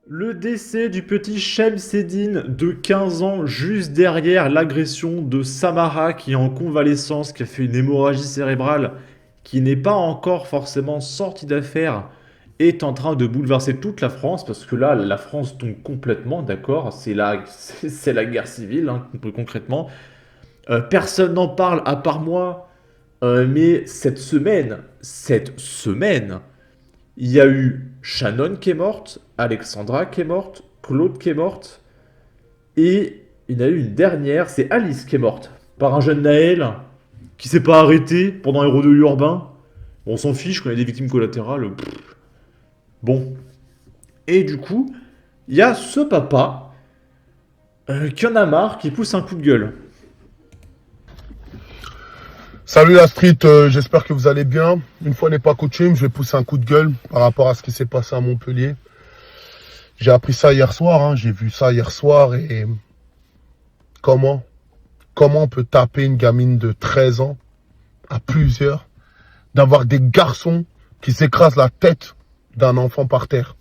Le décès du petit Shemseddine de 15 ans juste derrière l'agression de Samara qui est en convalescence, qui a fait une hémorragie cérébrale, qui n'est pas encore forcément sorti d'affaire, est en train de bouleverser toute la France parce que là, la France tombe complètement, d'accord? C'est la guerre civile, hein, concrètement. Personne n'en parle à part moi, mais cette semaine, il y a eu Shannon qui est morte, Alexandra qui est morte, Claude qui est morte, et il y en a eu une dernière, c'est Alice qui est morte, par un jeune Naël qui s'est pas arrêté pendant un rodéo urbain. Bon, on s'en fiche qu'on a des victimes collatérales. Bon. Et du coup, il y a ce papa qui en a marre, qui pousse un coup de gueule. Salut la street, j'espère que vous allez bien. Une fois n'est pas coutume, je vais pousser un coup de gueule par rapport à ce qui s'est passé à Montpellier. J'ai appris ça hier soir, j'ai vu ça hier soir et comment on peut taper une gamine de 13 ans à plusieurs, d'avoir des garçons qui s'écrasent la tête d'un enfant par terre.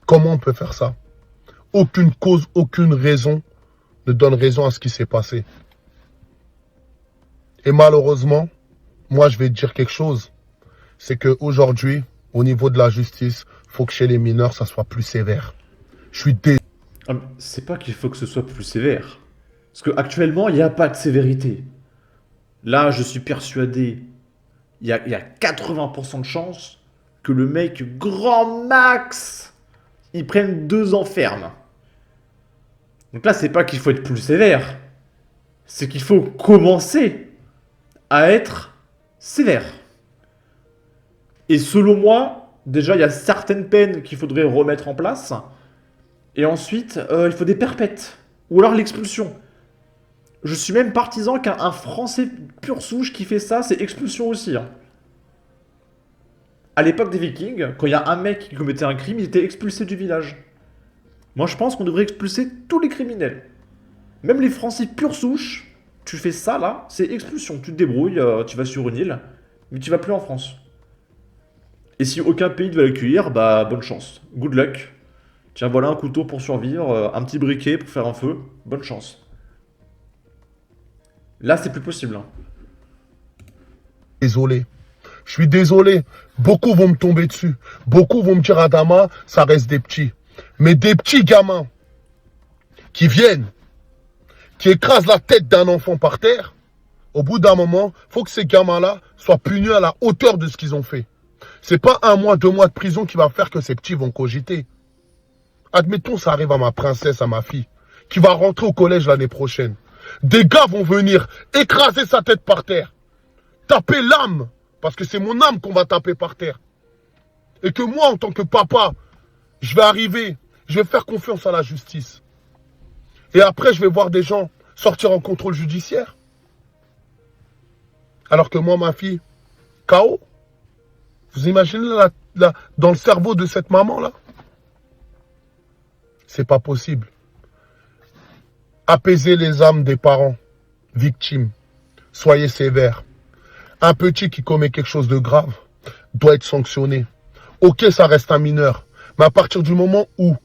Comment on peut faire ça? Aucune cause, aucune raison ne donne raison à ce qui s'est passé. Et malheureusement, moi je vais te dire quelque chose, c'est qu'aujourd'hui, au niveau de la justice, faut que chez les mineurs, ça soit plus sévère. Je suis désolé. Ah, mais c'est pas qu'il faut que ce soit plus sévère. Parce qu'actuellement, il n'y a pas de sévérité. Là, je suis persuadé, il y a 80% de chances que le mec, grand max, il prenne 2 ans ferme. Donc là, c'est pas qu'il faut être plus sévère, c'est qu'il faut commencer à être sévère. Et selon moi, déjà, il y a certaines peines qu'il faudrait remettre en place. Et ensuite, il faut des perpètes. Ou alors l'expulsion. Je suis même partisan qu'un Français pur souche qui fait ça, c'est expulsion aussi, hein. À l'époque des Vikings, quand il y a un mec qui commettait un crime, il était expulsé du village. Moi, je pense qu'on devrait expulser tous les criminels. Même les Français pur souche, tu fais ça là, c'est expulsion. Tu te débrouilles, tu vas sur une île, mais tu vas plus en France. Et si aucun pays ne veut l'accueillir, bah bonne chance. Good luck. Tiens, voilà un couteau pour survivre, un petit briquet pour faire un feu. Bonne chance. Là, c'est plus possible, hein. Je suis désolé. Beaucoup vont me tomber dessus. Beaucoup vont me dire, Adama, ça reste des petits. Mais des petits gamins qui viennent, qui écrasent la tête d'un enfant par terre, au bout d'un moment, il faut que ces gamins-là soient punis à la hauteur de ce qu'ils ont fait. C'est pas 1 mois, 2 mois de prison qui va faire que ces petits vont cogiter. Admettons, ça arrive à ma princesse, à ma fille, qui va rentrer au collège l'année prochaine. Des gars vont venir écraser sa tête par terre, taper l'âme, parce que c'est mon âme qu'on va taper par terre. Et que moi, en tant que papa, je vais arriver, je vais faire confiance à la justice. Et après, je vais voir des gens sortir en contrôle judiciaire. Alors que moi, ma fille, KO. Vous imaginez dans le cerveau de cette maman-là? C'est pas possible. Apaisez les âmes des parents victimes. Soyez sévères. Un petit qui commet quelque chose de grave doit être sanctionné. Ok, ça reste un mineur. Mais à partir du moment où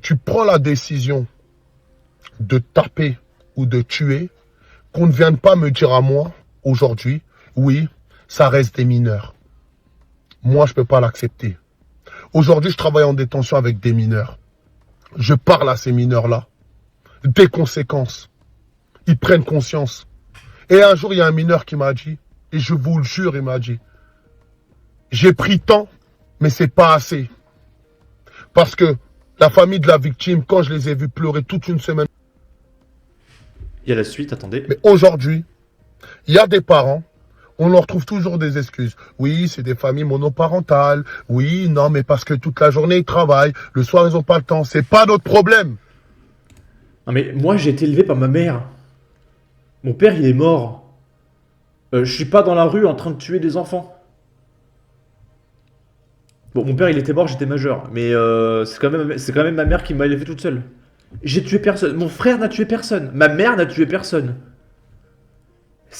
tu prends la décision de taper ou de tuer, qu'on ne vienne pas me dire à moi, aujourd'hui, oui, ça reste des mineurs. Moi, je ne peux pas l'accepter. Aujourd'hui, je travaille en détention avec des mineurs. Je parle à ces mineurs-là. Des conséquences. Ils prennent conscience. Et un jour, il y a un mineur qui m'a dit, et je vous le jure, il m'a dit, j'ai pris tant, mais c'est pas assez. Parce que la famille de la victime, quand je les ai vus pleurer toute une semaine, Il y a la suite, attendez. mais aujourd'hui, il y a des parents, on leur trouve toujours des excuses. Oui, c'est des familles monoparentales. Oui, non, mais parce que toute la journée, ils travaillent. Le soir, ils n'ont pas le temps. C'est pas notre problème. Non mais moi, j'ai été élevé par ma mère. Mon père, il est mort. Je suis pas dans la rue en train de tuer des enfants. Bon, mon père, il était mort, j'étais majeur. Mais c'est quand même ma mère qui m'a élevé toute seule. J'ai tué personne. Mon frère n'a tué personne. Ma mère n'a tué personne.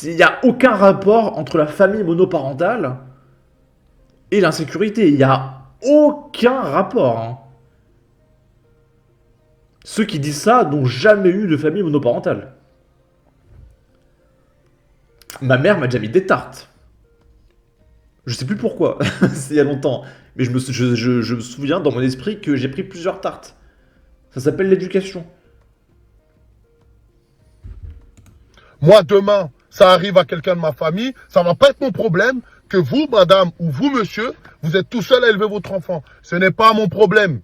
Il n'y a aucun rapport entre la famille monoparentale et l'insécurité. Il y a aucun rapport. Hein. Ceux qui disent ça n'ont jamais eu de famille monoparentale. Ma mère m'a déjà mis des tartes. Je sais plus pourquoi, c'est il y a longtemps. Mais je me souviens dans mon esprit que j'ai pris plusieurs tartes. Ça s'appelle l'éducation. Moi, demain, ça arrive à quelqu'un de ma famille, ça va pas être mon problème que vous, madame, ou vous, monsieur, vous êtes tout seul à élever votre enfant. Ce n'est pas mon problème.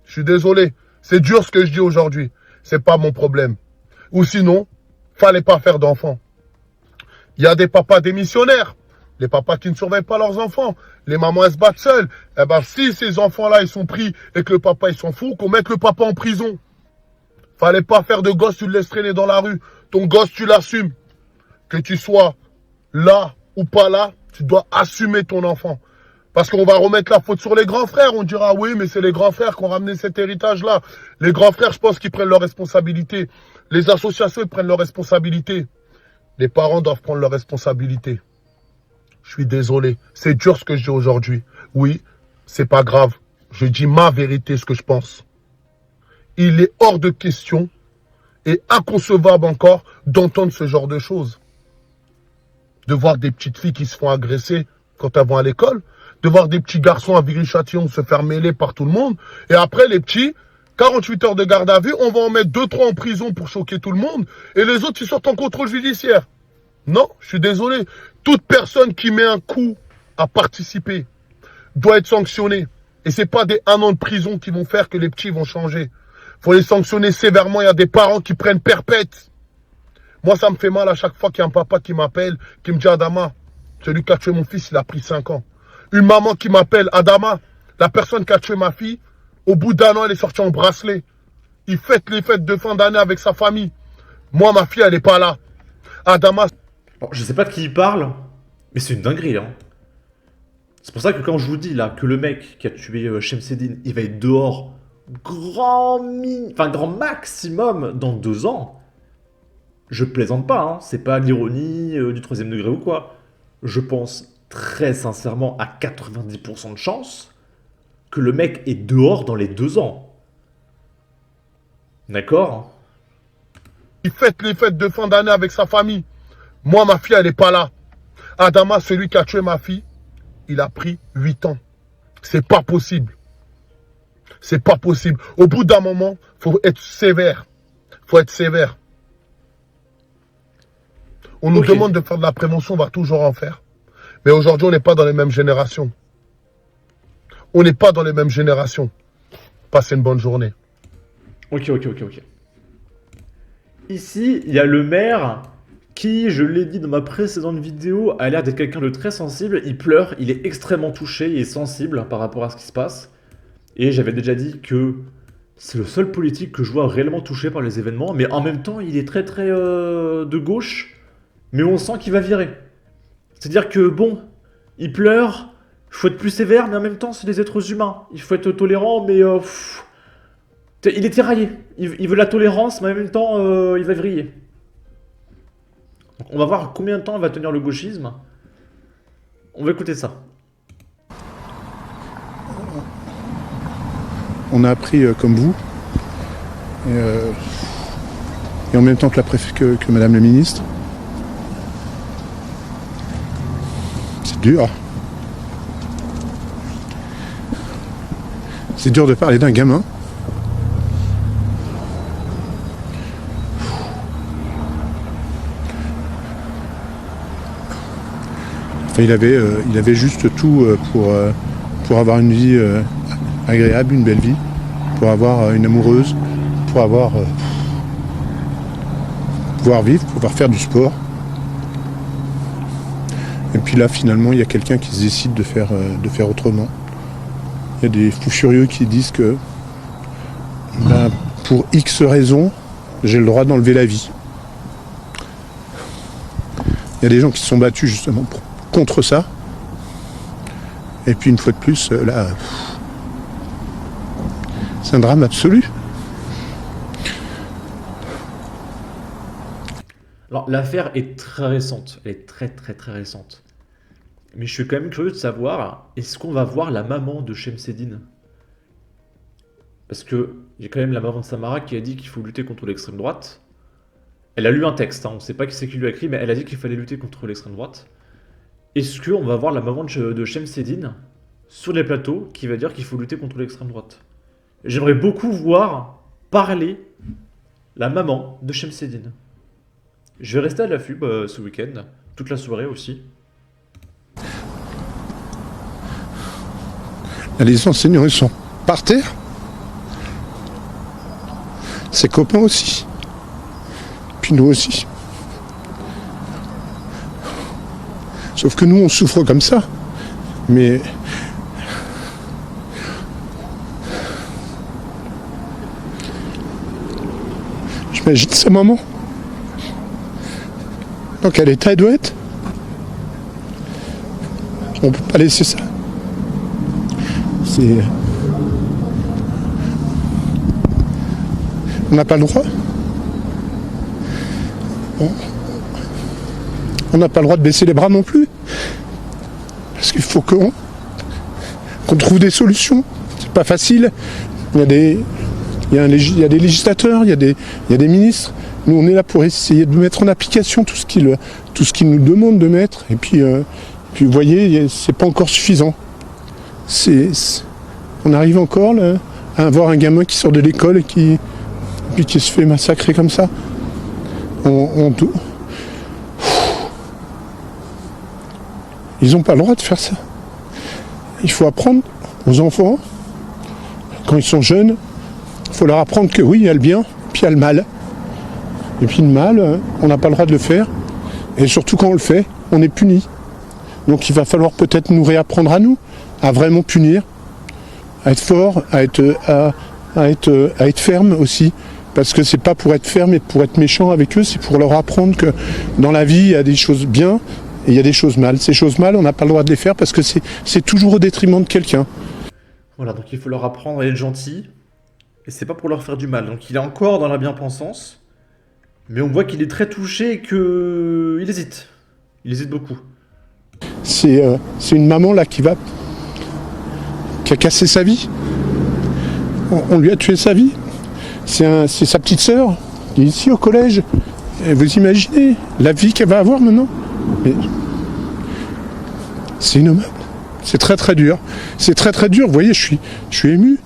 Je suis désolé. C'est dur ce que je dis aujourd'hui. C'est pas mon problème. Ou sinon, fallait pas faire d'enfants. Il y a des papas démissionnaires. Les papas qui ne surveillent pas leurs enfants. Les mamans, elles se battent seules. Eh ben, si ces enfants-là, ils sont pris et que le papa, ils s'en fout, qu'on mette le papa en prison. Fallait pas faire de gosse, tu le laisses traîner dans la rue. Ton gosse, tu l'assumes. Que tu sois là ou pas là, tu dois assumer ton enfant. Parce qu'on va remettre la faute sur les grands frères. On dira, oui, mais c'est les grands frères qui ont ramené cet héritage-là. Les grands frères, je pense qu'ils prennent leurs responsabilités. Les associations, ils prennent leurs responsabilités. Les parents doivent prendre leurs responsabilités. Je suis désolé. C'est dur ce que je dis aujourd'hui. Oui, c'est pas grave. Je dis ma vérité, ce que je pense. Il est hors de question et inconcevable encore d'entendre ce genre de choses. De voir des petites filles qui se font agresser quand elles vont à l'école. De voir des petits garçons à Viry-Châtillon se faire mêler par tout le monde. Et après, les petits, 48 heures de garde à vue, on va en mettre 2-3 en prison pour choquer tout le monde. Et les autres, ils sortent en contrôle judiciaire. Non, je suis désolé. Toute personne qui met un coup à participer doit être sanctionnée. Et c'est pas des 1 an de prison qui vont faire que les petits vont changer. Faut les sanctionner sévèrement. Il y a des parents qui prennent perpète. Moi, ça me fait mal à chaque fois qu'il y a un papa qui m'appelle, qui me dit, Adama, celui qui a tué mon fils, il a pris 5 ans. Une maman qui m'appelle, Adama, la personne qui a tué ma fille, au bout d'1 an, elle est sortie en bracelet. Il fête les fêtes de fin d'année avec sa famille. Moi, ma fille, elle n'est pas là. Adama... Bon, je sais pas de qui il parle, mais c'est une dinguerie, hein. C'est pour ça que quand je vous dis là que le mec qui a tué Shemseddine, il va être dehors grand maximum dans 2 ans, je plaisante pas, hein. C'est pas l'ironie du 3e degré ou quoi. Je pense très sincèrement à 90% de chance que le mec est dehors dans les 2 ans. D'accord? Il fête les fêtes de fin d'année avec sa famille. Moi, ma fille, elle n'est pas là. Adama, celui qui a tué ma fille, il a pris 8 ans. C'est pas possible. C'est pas possible. Au bout d'un moment, faut être sévère. Faut être sévère. On nous demande de faire de la prévention, on va toujours en faire. Mais aujourd'hui, on n'est pas dans les mêmes générations. On n'est pas dans les mêmes générations. Passez une bonne journée. Ok. Ici, il y a le maire qui, je l'ai dit dans ma précédente vidéo, a l'air d'être quelqu'un de très sensible. Il pleure, il est extrêmement touché, il est sensible par rapport à ce qui se passe. Et j'avais déjà dit que c'est le seul politique que je vois réellement touché par les événements, mais en même temps, il est très de gauche, mais on sent qu'il va virer. C'est-à-dire que, bon, il pleure, il faut être plus sévère, mais en même temps, c'est des êtres humains. Il faut être tolérant, mais... il est tiraillé. Il veut la tolérance, mais en même temps, il va vriller. Donc, on va voir combien de temps va tenir le gauchisme. On va écouter ça. On a appris comme vous, et en même temps que que Madame la Ministre. C'est dur. C'est dur de parler d'un gamin. Enfin, il avait juste tout pour avoir une vie agréable, une belle vie, pour avoir une amoureuse, pour pouvoir vivre, pouvoir faire du sport. Et puis là, finalement, il y a quelqu'un qui se décide de faire autrement. Il y a des fous furieux qui disent que pour X raisons, j'ai le droit d'enlever la vie. Il y a des gens qui se sont battus justement contre ça. Et puis une fois de plus, là, c'est un drame absolu. Alors l'affaire est très récente, elle est très récente. Mais je suis quand même curieux de savoir, est-ce qu'on va voir la maman de Shemseddine? Parce que il y a quand même la maman de Samara qui a dit qu'il faut lutter contre l'extrême droite. Elle a lu un texte, hein, on ne sait pas qui c'est qui lui a écrit, mais elle a dit qu'il fallait lutter contre l'extrême droite. Est-ce qu'on va voir la maman de Shemseddine sur les plateaux qui va dire qu'il faut lutter contre l'extrême droite? J'aimerais beaucoup voir parler la maman de Shemseddine. Je vais rester à l'affût ce week-end, toute la soirée aussi. Les enseignants, ils sont par terre. Ses copains aussi. Puis nous aussi. Sauf que nous, on souffre comme ça. Mais j'imagine sa maman. Dans quel état elle doit être? On peut pas laisser ça. C'est... On n'a pas le droit. On n'a pas le droit de baisser les bras non plus. Parce qu'il faut qu'on trouve des solutions. C'est pas facile. Il y a des législateurs, il y a des ministres. Nous, on est là pour essayer de mettre en application tout ce qu'ils nous demandent de mettre. Et puis vous voyez, c'est pas encore suffisant. On arrive encore là, à avoir un gamin qui sort de l'école et qui se fait massacrer comme ça. Ils n'ont pas le droit de faire ça. Il faut apprendre aux enfants, quand ils sont jeunes, il faut leur apprendre que oui, il y a le bien, puis il y a le mal. Et puis le mal, on n'a pas le droit de le faire. Et surtout quand on le fait, on est puni. Donc il va falloir peut-être nous réapprendre à nous, à vraiment punir, à être fort, à être ferme aussi. Parce que c'est pas pour être ferme et pour être méchant avec eux, c'est pour leur apprendre que dans la vie, il y a des choses bien et il y a des choses mal. Ces choses mal, on n'a pas le droit de les faire parce que c'est toujours au détriment de quelqu'un. Voilà, donc il faut leur apprendre à être gentil, et c'est pas pour leur faire du mal. Donc il est encore dans la bien-pensance, mais on voit qu'il est très touché et qu'il hésite. Il hésite beaucoup. C'est une maman là qui a cassé sa vie. On lui a tué sa vie. C'est sa petite sœur qui est ici au collège. Et vous imaginez la vie qu'elle va avoir maintenant? Mais c'est innommable. C'est très très dur. C'est très très dur. Vous voyez, je suis ému.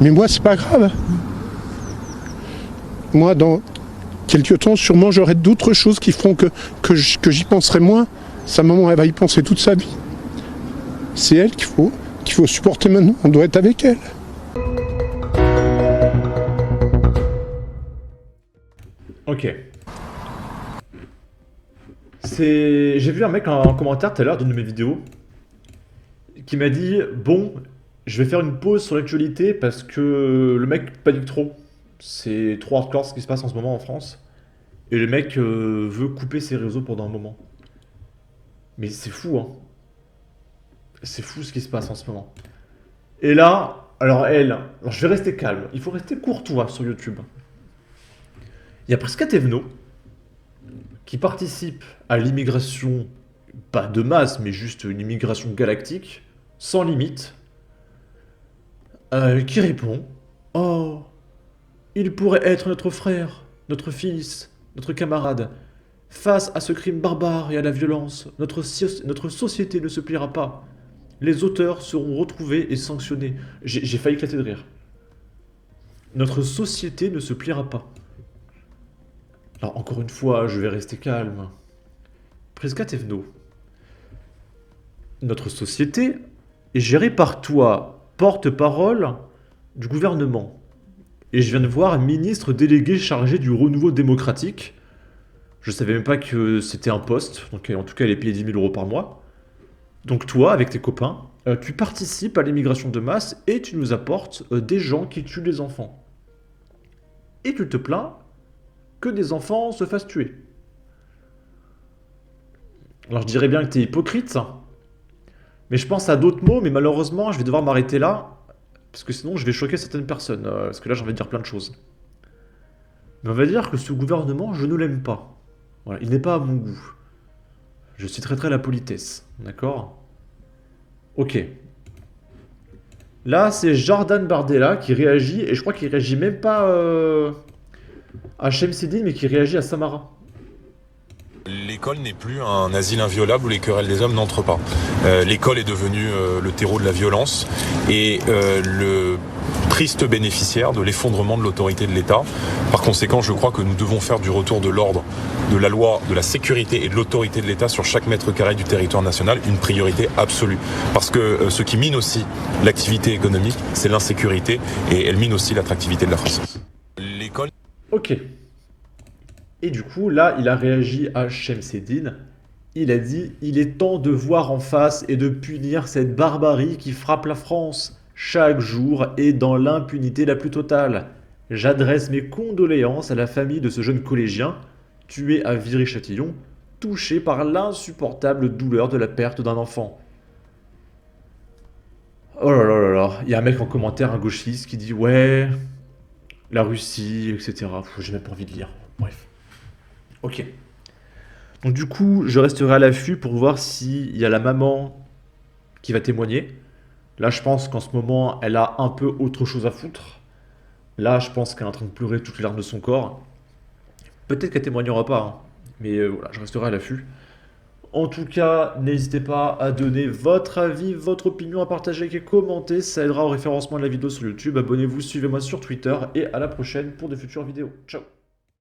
Mais moi, c'est pas grave. Moi, dans quelques temps, sûrement, j'aurai d'autres choses qui feront que j'y penserai moins. Sa maman, elle va y penser toute sa vie. C'est elle qu'il faut supporter maintenant. On doit être avec elle. Ok. J'ai vu un mec en commentaire tout à l'heure d'une de mes vidéos qui m'a dit bon, je vais faire une pause sur l'actualité parce que le mec panique trop. C'est trop hardcore ce qui se passe en ce moment en France. Et le mec veut couper ses réseaux pendant un moment. Mais c'est fou, hein. C'est fou ce qui se passe en ce moment. Et là, alors je vais rester calme. Il faut rester courtois sur YouTube. Il y a Prisca Thévenot qui participe à l'immigration, pas de masse, mais juste une immigration galactique, sans limite, qui répond « Oh, il pourrait être notre frère, notre fils, notre camarade. Face à ce crime barbare et à la violence, notre société ne se pliera pas. Les auteurs seront retrouvés et sanctionnés. » J'ai failli éclater de rire. Notre société ne se pliera pas. Alors, encore une fois, je vais rester calme. Prisca Thévenot. Notre société est gérée par toi, porte-parole du gouvernement. Et je viens de voir un ministre délégué chargé du renouveau démocratique. Je savais même pas que c'était un poste, donc en tout cas, elle est payée 10 000 € par mois. Donc toi, avec tes copains, tu participes à l'immigration de masse et tu nous apportes des gens qui tuent des enfants. Et tu te plains que des enfants se fassent tuer. Alors je dirais bien que tu es hypocrite, mais je pense à d'autres mots, mais malheureusement je vais devoir m'arrêter là, parce que sinon je vais choquer certaines personnes, parce que là j'ai envie de dire plein de choses. Mais on va dire que ce gouvernement, je ne l'aime pas. Voilà, il n'est pas à mon goût. Je suis très la politesse. D'accord? Ok. Là, c'est Jordan Bardella qui réagit, et je crois qu'il réagit même pas à Shemseddine, mais qui réagit à Samara. L'école n'est plus un asile inviolable où les querelles des hommes n'entrent pas. L'école est devenue le terreau de la violence et le triste bénéficiaire de l'effondrement de l'autorité de l'État. Par conséquent, je crois que nous devons faire du retour de l'ordre, de la loi, de la sécurité et de l'autorité de l'État sur chaque mètre carré du territoire national une priorité absolue. Parce que ce qui mine aussi l'activité économique, c'est l'insécurité et elle mine aussi l'attractivité de la France. L'école... Ok. Et du coup, là, il a réagi à Shemseddine. Il a dit « Il est temps de voir en face et de punir cette barbarie qui frappe la France, chaque jour et dans l'impunité la plus totale. J'adresse mes condoléances à la famille de ce jeune collégien, tué à Viry-Châtillon, touché par l'insupportable douleur de la perte d'un enfant. » Oh là là là là, il y a un mec en commentaire, un gauchiste, qui dit « Ouais, la Russie, etc. » J'ai même pas envie de lire. Bref. Ok. Donc du coup, je resterai à l'affût pour voir s'il y a la maman qui va témoigner. Là, je pense qu'en ce moment, elle a un peu autre chose à foutre. Là, je pense qu'elle est en train de pleurer toutes les larmes de son corps. Peut-être qu'elle témoignera pas, hein. Mais voilà, je resterai à l'affût. En tout cas, n'hésitez pas à donner votre avis, votre opinion, à partager et commenter. Ça aidera au référencement de la vidéo sur YouTube. Abonnez-vous, suivez-moi sur Twitter et à la prochaine pour de futures vidéos. Ciao!